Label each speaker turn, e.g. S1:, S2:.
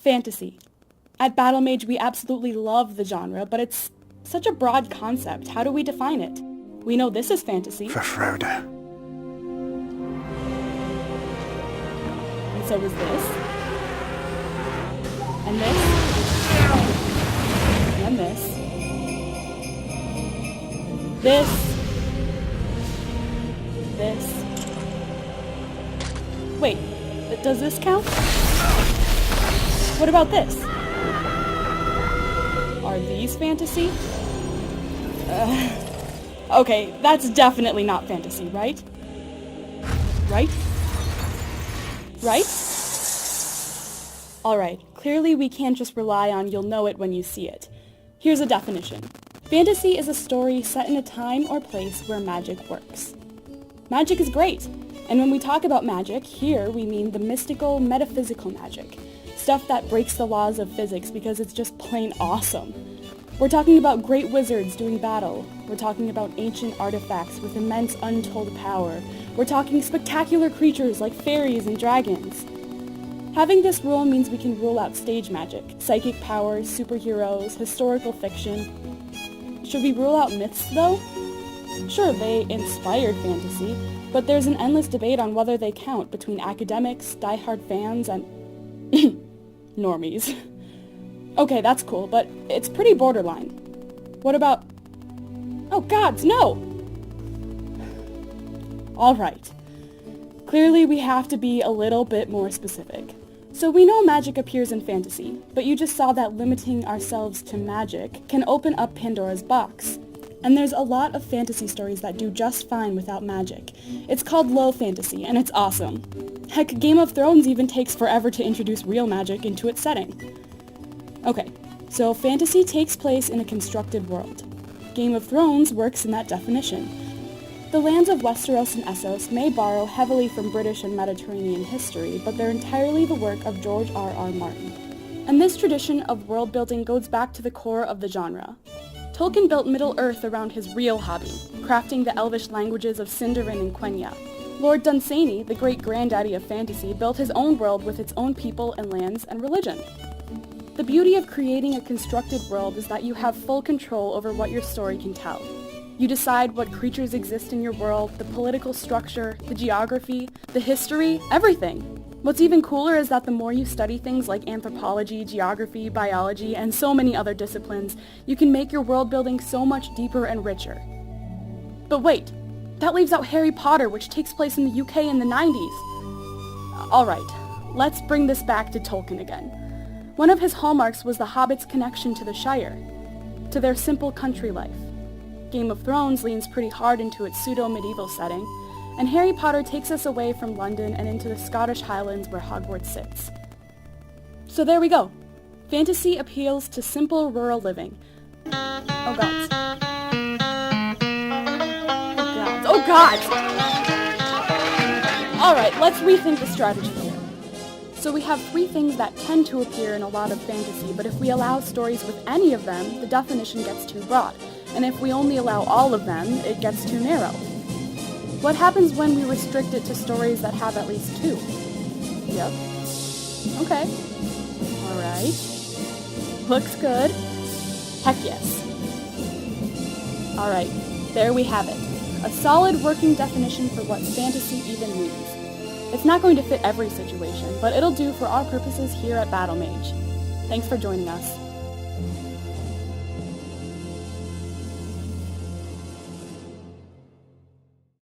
S1: Fantasy. At Battle Mage, we absolutely love the genre, but it's such a broad concept. How do we define it? We know this is fantasy.
S2: For Frodo.
S1: And so is this. And this. And this. This. Wait, does this count? What about this? Are these fantasy? Okay, that's definitely not fantasy, right? Right? Right? Alright, clearly we can't just rely on you'll know it when you see it. Here's a definition. Fantasy is a story set in a time or place where magic works. Magic is great, and when we talk about magic, here we mean the mystical, metaphysical magic. Stuff that breaks the laws of physics because it's just plain awesome. We're talking about great wizards doing battle. We're talking about ancient artifacts with immense untold power. We're talking spectacular creatures like fairies and dragons. Having this rule means we can rule out stage magic, psychic powers, superheroes, historical fiction. Should we rule out myths, though? Sure, they inspired fantasy, but there's an endless debate on whether they count between academics, diehard fans, and normies. Okay, that's cool, but it's pretty borderline. What about... Oh gods, no! Alright. Clearly we have to be a little bit more specific. So we know magic appears in fantasy, but you just saw that limiting ourselves to magic can open up Pandora's box. And there's a lot of fantasy stories that do just fine without magic. It's called low fantasy, and it's awesome. Heck, Game of Thrones even takes forever to introduce real magic into its setting. Okay, so fantasy takes place in a constructed world. Game of Thrones works in that definition. The lands of Westeros and Essos may borrow heavily from British and Mediterranean history, but they're entirely the work of George R.R. Martin. And this tradition of world building goes back to the core of the genre. Tolkien built Middle-earth around his real hobby, crafting the elvish languages of Sindarin and Quenya. Lord Dunsany, the great-granddaddy of fantasy, built his own world with its own people and lands and religion. The beauty of creating a constructed world is that you have full control over what your story can tell. You decide what creatures exist in your world, the political structure, the geography, the history, everything. What's even cooler is that the more you study things like anthropology, geography, biology, and so many other disciplines, you can make your world building so much deeper and richer. But wait, that leaves out Harry Potter, which takes place in the UK in the 90s. Alright, let's bring this back to Tolkien again. One of his hallmarks was the Hobbits' connection to the Shire, to their simple country life. Game of Thrones leans pretty hard into its pseudo-medieval setting, and Harry Potter takes us away from London and into the Scottish Highlands where Hogwarts sits. So there we go. Fantasy appeals to simple rural living. Oh gods. Oh gods! Alright, let's rethink the strategy here. So we have three things that tend to appear in a lot of fantasy, but if we allow stories with any of them, the definition gets too broad. And if we only allow all of them, it gets too narrow. What happens when we restrict it to stories that have at least two? Yep. Okay. Alright. Looks good. Heck yes. Alright, there we have it. A solid working definition for what fantasy even means. It's not going to fit every situation, but it'll do for our purposes here at Battle Mage. Thanks for joining us.